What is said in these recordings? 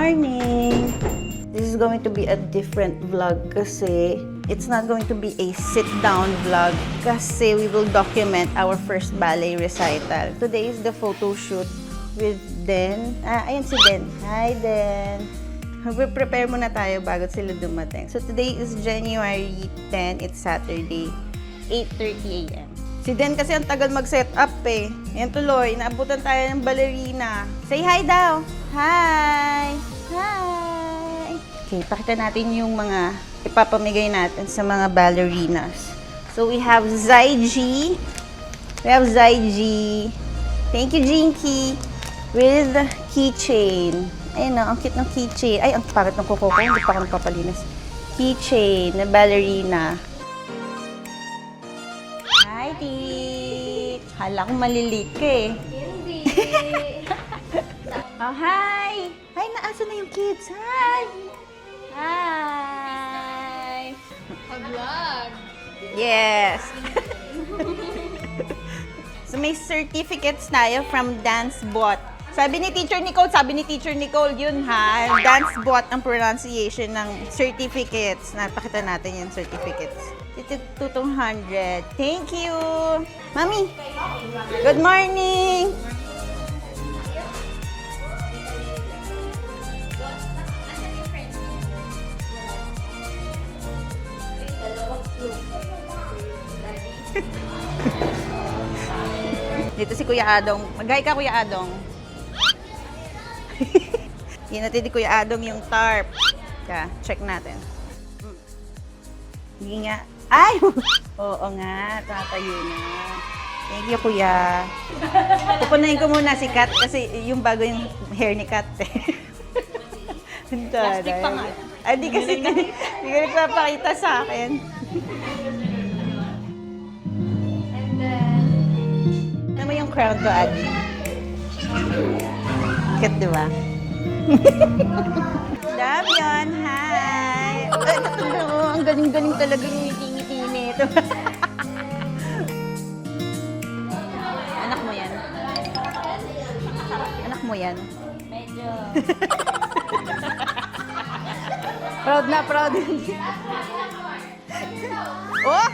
morning! This is going to be a different vlog kasi it's not going to be a sit-down vlog kasi we will document our first ballet recital. Today is the photo shoot with Den. Ayan si Den. Hi, Den! Prepare muna tayo bago sila dumating. So today is January 10. It's Saturday, 8:30 a.m. Si Den kasi ang tagal mag-set up eh. Yan tuloy, naabutan tayo ng ballerina. Say hi daw! Hi! Hi! Okay, pakita natin yung mga ipapamigay natin sa mga ballerinas. So we have Zaiji. Thank you, Jinky. With keychain. Ayun na, ang cute ng keychain. Ay, ang pangit ng kuko ko. Hindi pa ako nagpapalinis. Keychain na ballerina. Hi, Tit! Hala ko malilit ka eh. Hindi. Oh, hi! Hi, naaso na yung kids? Hi! Hi! Pag-vlog. Yes! So, may certificates tayo from DanceBot. Sabi ni Teacher Nicole, yun ha, DanceBot ang pronunciation ng certificates. Napakita natin yung certificates. Ito 200. Thank you! Mami! Good morning! Dito si Kuya Adong. Mag-hi ka, Kuya Adong. Yan natin di Kuya Adong yung tarp. Kaya, check natin. Hindi nga. Ay! Oo nga, tatayo na. Thank you, Kuya. Pupunahin ko muna si Kat kasi yung bago yung hair ni Kat eh. Plastic pa nga. Ay, di kasi hindi ko nagpapakita sa akin. And then, Ano mo yung crown ko, Adi? Cute, di ba? Love yun, hi! Ay, ang galing-galing talaga yung ngiti-ngiti nito. Anak mo yan? Anak mo yan? medyo. Proud na, proud. Oh!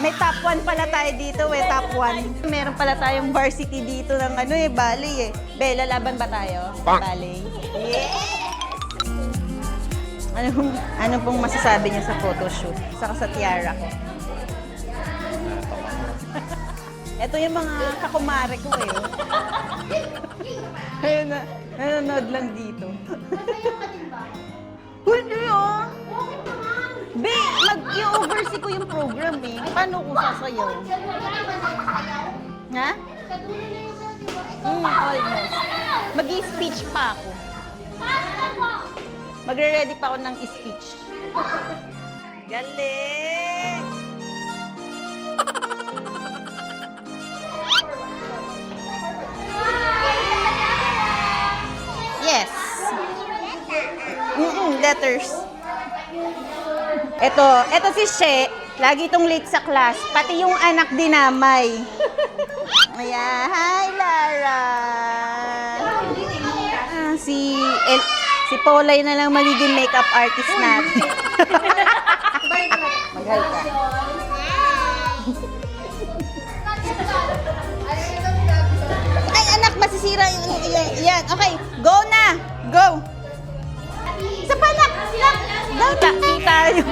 May top 1 pala tayo dito eh, top 1. Meron pala tayong varsity dito ng ano eh, ballet eh. Bella, laban ba tayo? Ballet. Yes! Ano pong masasabi niyo sa photoshoot? Saka sa tiara ko? Ito yung mga kakumare ko eh. Ayun na, nanonood lang dito. Hindi ah! Be, mag-i-oversee ko yung program eh. Paano ko sasayaw? Ha? Almost. Mag-i-speech pa ako. Magre-ready pa ako ng speech. Galing! Yes. Letters. Ito si She. Lagi itong late sa class. Pati yung anak dinamay. Ayan. Hi, Lara. Si Polay na lang magiging makeup artist natin. Mag-hi ka. Ay, anak, masisira yung... Yan. Okay, go na. Go. Isa pa, anak. Kita yung...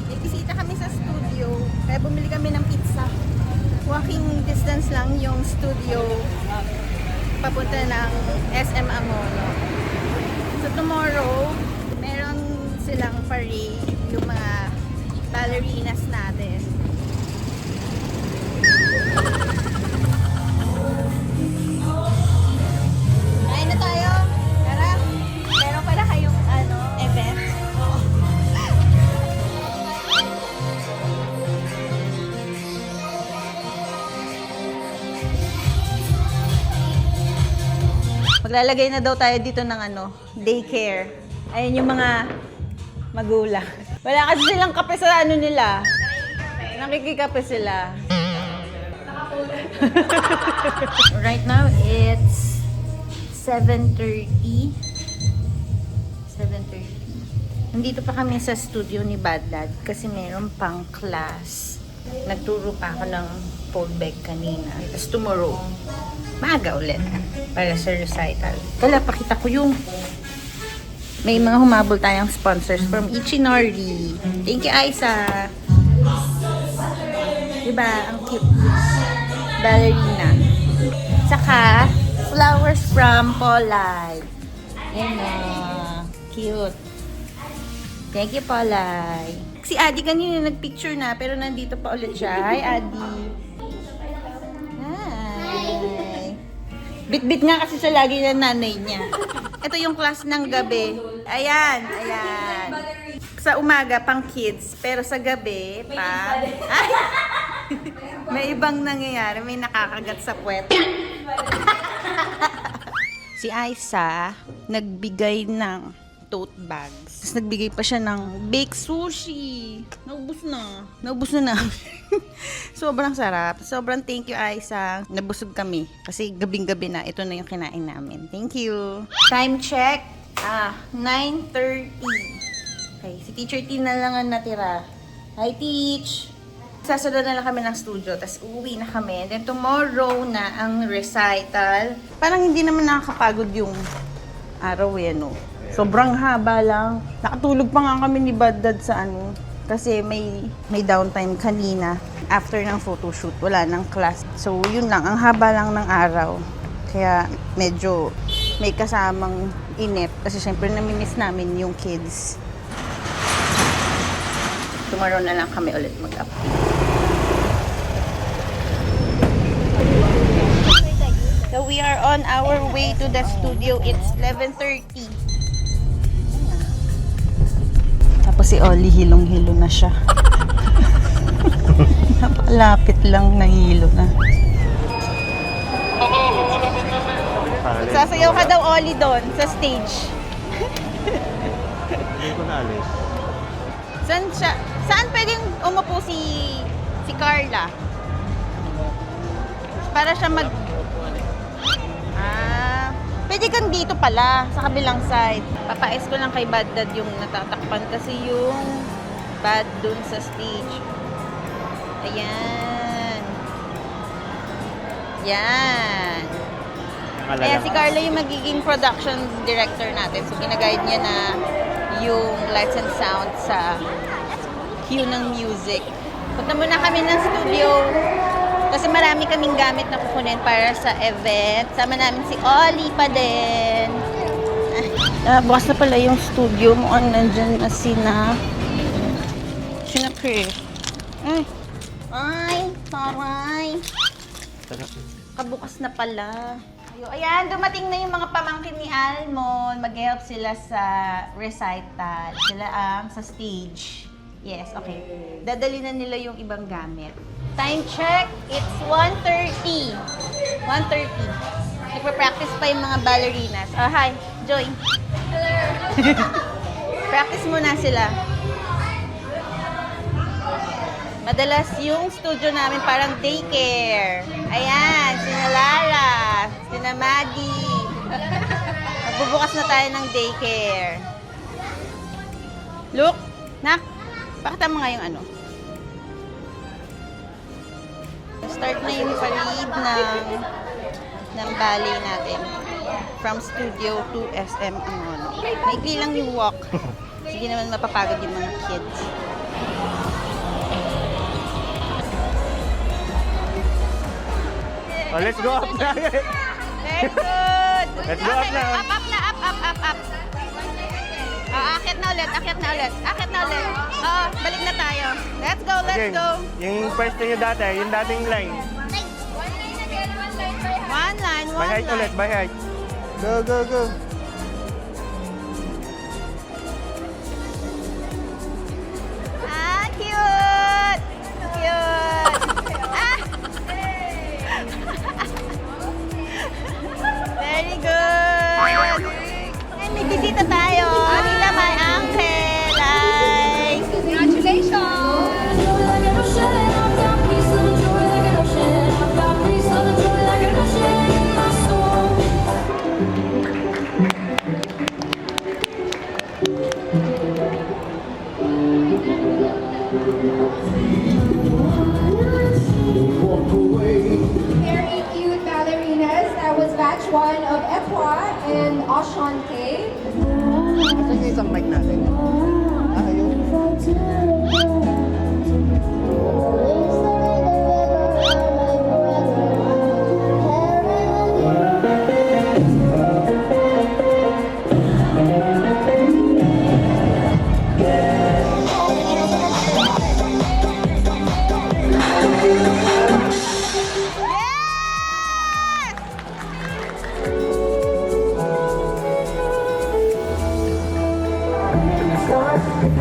May bisita kami sa studio. Kaya bumili kami ng pizza. Walking distance lang yung studio papunta ng SM Amono. So tomorrow, meron silang parade yung mga ballerinas natin. Kain na tayo. Tara. Meron pala kayong event. Maglalagay na daw tayo dito ng daycare. Ayun yung mga magulang. Wala kasi silang kape sa nila. Nakikikape sila. Right now, it's 7:30. 7:30. Nandito pa kami sa studio ni Bad Dad kasi meron pang class. Nagturo pa ako ng fold bag kanina. Tapos tomorrow, maaga ulit para sa recital. Kala, pakita ko yung may mga humabol tayong sponsors from Ichinori. Thank you, Aiza. Diba? Ang cute. Ballerina. Saka, flowers from Polay. Yan na. Cute. Thank you, Polay. Si Adi kanina nagpicture na, pero nandito pa ulit siya. Hi, Adi. Hi. Bit-bit nga kasi siya lagi ng nanay niya. Ito yung class ng gabi. Ayan, ayan. Sa umaga, pang kids. Pero sa gabi, pa... Ay! May ibang nangyayari. May nakakagat sa puwet. Si Aiza, nagbigay ng tote bags. Tapos nagbigay pa siya ng baked sushi. Naubos na. Naubos na namin. Sobrang sarap. Sobrang thank you, Aiza. Nabusog kami. Kasi gabing-gabi na. Ito na yung kinain namin. Thank you. Time check. 9:30. Okay, si Teacher T na lang ang natira. Hi, Teach! Sasunod na lang kami ng studio, tapos uuwi na kami. Then tomorrow na ang recital. Parang hindi naman nakakapagod yung araw no? Sobrang haba lang. Nakatulog pa nga kami ni Bad Dad sa ano. Kasi may downtime kanina. After ng photoshoot, wala nang class. So yun lang, ang haba lang ng araw. Kaya medyo may kasamang inip. Kasi syempre namimiss namin yung kids. Tomorrow na lang kami ulit mag-update. So we are on our way to the studio. It's 11:30. Tapos si Ollie hilong-hilo na siya. Napakalapit lang na hilo na. Sasayaw ka daw, Ollie, doon sa stage. Hindi ko na alis. Saan siya? Saan pwedeng umupo si Carla? Para siya pwede kang dito pala, sa kabilang side. Papais ko lang kay Bad Dad yung natatakpan kasi yung bad dun sa stage. Ayan. Yan. Ayan, si Carla yung magiging production director natin. So, ginaguide niya na yung lights and sound sa cue ng music. Punta muna kami ng studio kasi marami kaming gamit na kukunin para sa event. Sama namin si Ollie pa din. Bukas na pala yung studio mo. Nandyan na sina Chris. Ay, taray. Kabukas na pala. Ayan, dumating na yung mga pamangkin ni Almond. Mag-help sila sa recital. Sila sa stage. Yes, okay. Dadali na nila yung ibang gamit. Time check, it's 1:30. 1:30. Nagpa-practice pa yung mga ballerinas. Oh, hi, Joy. Hello. Practice muna sila. Madalas yung studio namin parang daycare. Ayan, sina Lara, sina Maddie. Magbubukas na tayo ng daycare. Look, nak, pakita mo nga yung ano. Start na yung parade ng ballet natin. From studio to SM Angono. Maikli lang yung walk. Hindi naman mapapagod yung mga kids. Oh, let's go up na. Very good. Let's go up na. Up na, up. Akit na ulit. Oo, balik na tayo. Let's go. Okay. Yung pwesto nyo dati, yung dating line. One line. By height ulit, by height. Go. Cute. Very good. Ay, may bisita tayo. Tita my uncle. Ay. Congratulations! Very cute ballerinas. That was batch 1 of Epwa and Oshante. Ito yung isang mic natin. Ayun.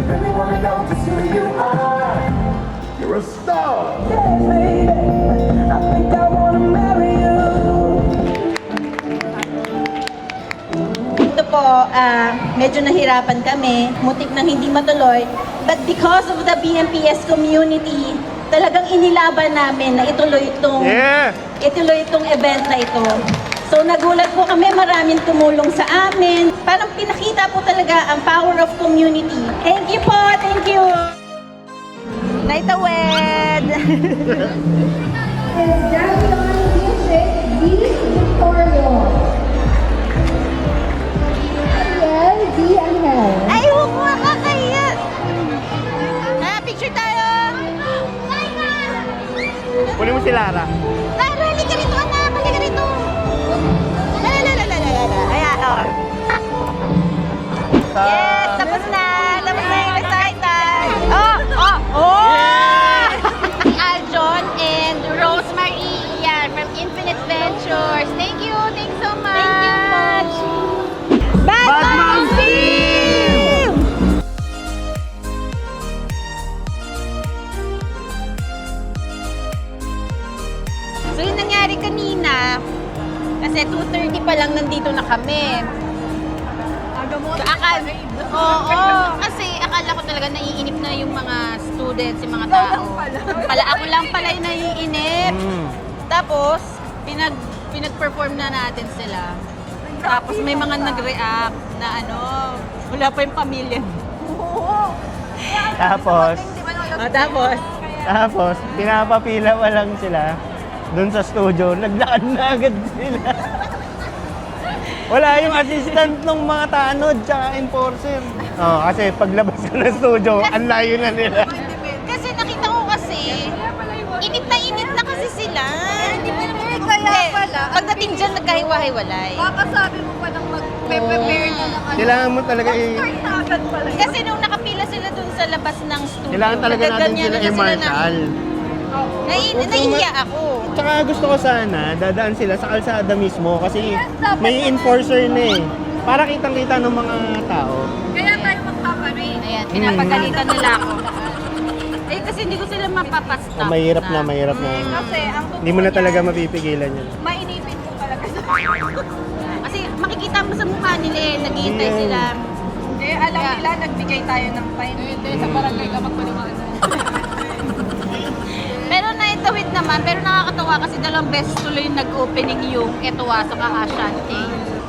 Really wanna know just who you are. You're a star. I think I wanna marry you. Ito po, medyo nahirapan kami, mutik nang hindi matuloy. But because of the BMPS community, talagang inilaban namin na ituloy itong event na ito. So nagulat po kami, maraming tumulong sa amin. Parang pinakita po talaga ang power of community. Thank you po, thank you! Naitawid! Is Davion Music D. Victorio. Ariel D. Angel. Ay, huwag mo kakaya! Picture tayo! Kunin mo si Lara. Lara, halika rito, anak! Halika rito! Lalalala. Ayan, oh. Yes, tapos na! Tapos na yung recital! Si Aljon and Rosemary, yan, from Infinite Ventures. Thank you so much! Thank you po! Batman Team! So yung nangyari kanina, kasi 2:30 pa lang nandito na kami. So, kasi akala ko talaga naiinip na yung mga students, yung mga tao. Ako lang pala yung naiinip. Tapos, pinag-perform na natin sila. Tapos may mga nag-react na wala pa yung pamilya. Tapos, pinapapila pa lang sila doon sa studio. Naglakad na agad sila. Wala yung assistant ng mga tanod tsaka enforcer. Kasi paglabas ko ng studio, ang layo na nila. Kasi nakita ko kasi, init na kasi sila. Hindi pa naman kaya pala. Pagdating dyan, nagkahiwa-hiwalay. Baka sabi mo pa nang mag-prepare na ng Kailangan mo talaga agad pala. Kasi nung nakapila sila dun sa labas ng studio, kailangan talaga natin nagaganyan sila na i-marshal. Nahihiya ako. Tsaka gusto ko sana, dadaan sila sa kalsada mismo kasi may enforcer na eh. Para kitang-kita ng mga tao. Kaya tayo magpaparade. Ayan, pinapagalitan nila ako. Kasi hindi ko sila mapapastop. Mahirap na. Kasi ang Hindi mo na talaga mapipigilan yun. mainipin ko talaga sa Kasi makikita mo sa mukha nila eh, naghihintay Yeah. sila. Kaya alam nila, nagbigay tayo ng fine. Ito sa barangay ka magpaliwanag. Pero naitawid naman, pero nakakatawa kasi dalawang beses tuloy nag-opening yung Etwa sa Ashanti.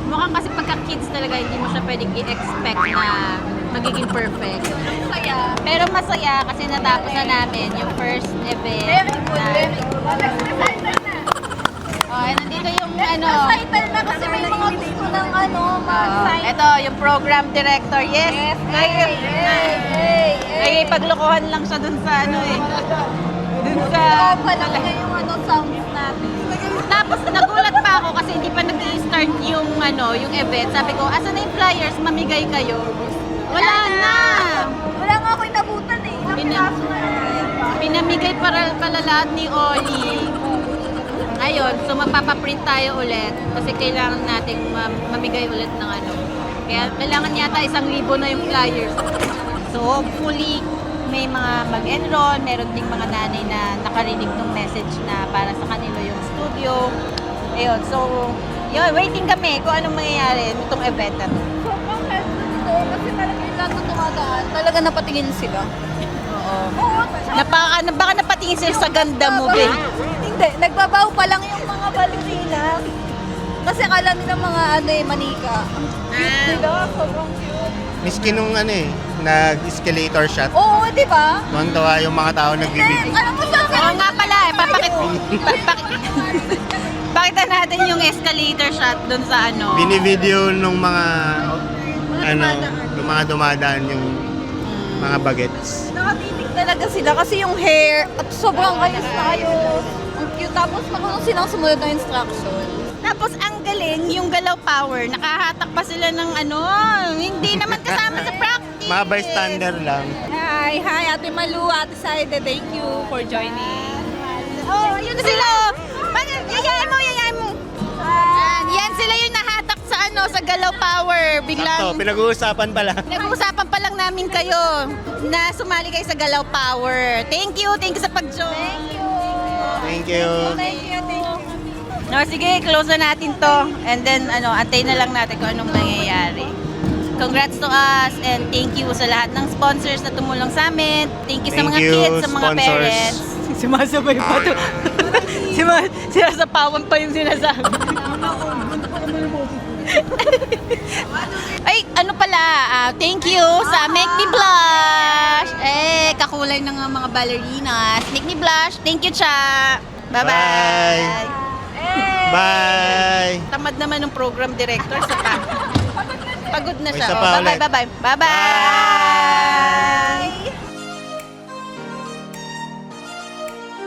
Mukhang kasi pagka kids talaga, hindi mo siya pwedeng i-expect na magiging perfect. Masaya. Pero masaya kasi natapos na namin yung first event. Very good, very good. Next recital na. Nandito yung Recital na kasi may mga gusto ng mag-sign. ito, yung program director. Yes! Ay, paglokohan lang siya dun sa dun sa... Pala niya yung sounds natin. Tapos nagulat pa ako kasi hindi pa nag-i-start yung yung event. Sabi ko, asan na yung flyers? Mamigay kayo. Wala na! Wala nga ako inabutan eh. Ilang piraso na yun. Pinamigay pala lahat ni Oli. Ayun, so magpapaprint tayo ulit kasi kailangan nating mamigay ulit ng Kaya kailangan yata 1,000 na yung flyers. So hopefully may mga mag-enroll, meron ding mga nanay na nakarinig ng message na para sa kanila yung studio. Ayun, so yun, waiting kami kung anong mangyayari nitong event na to. Sobrang helpful ito kasi talaga yung lahat na tumadaan, talaga napatingin sila. Oo. Oo, Baka napatingin sila sa ganda mo, be. Hindi, nagbabaw pa lang yung mga balerina. Kasi akala nila mga manika. Ang cute nila, sobrang cute. Miski nung nag-escalator shot. Oo, di ba? Tuwang-tuwa yung mga tao nagbibideo. Alam mo sa Oo nga pala, pakita natin yung escalator shot dun sa ano. Binivideo nung mga yung mga dumadaan yung mga bagets. nakatitig talaga sila kasi yung hair at sobrang ayos na ayos. Ang cute. Tapos marunong silang sumunod ng instruction. Tapos ang galing, yung galaw power, nakahatak pa sila ng ano, hindi naman kasama sa practice. Mga bystander lang. Hi, Ate Malu, Ate Saide, thank you for joining. Oh, yun na sila. Yayain mo. Yan sila yung nahatak sa ano, sa galaw power. Sakto, Biglang pinag-uusapan pala. nag-uusapan pa lang namin kayo na sumali kayo sa galaw power. Thank you sa pag-join. Thank you. No, sige, close na natin to. And then, antay na lang natin kung anong mangyayari. Congrats to us and thank you sa lahat ng sponsors na tumulong sa amin. Thank you sa Thank mga you, kids, sa mga sponsors. parents. Sumasabay pa to. Sinasapawan pa yung sinasabi. Ay, ano pala, thank you sa Make Me Blush. Kakulay ng mga ballerinas. Make Me Blush. Thank you, Cha. Bye-bye. Bye! Tamad naman ng program director sa Pagod na May siya. isa pa ulit. Bye-bye. Bye-bye.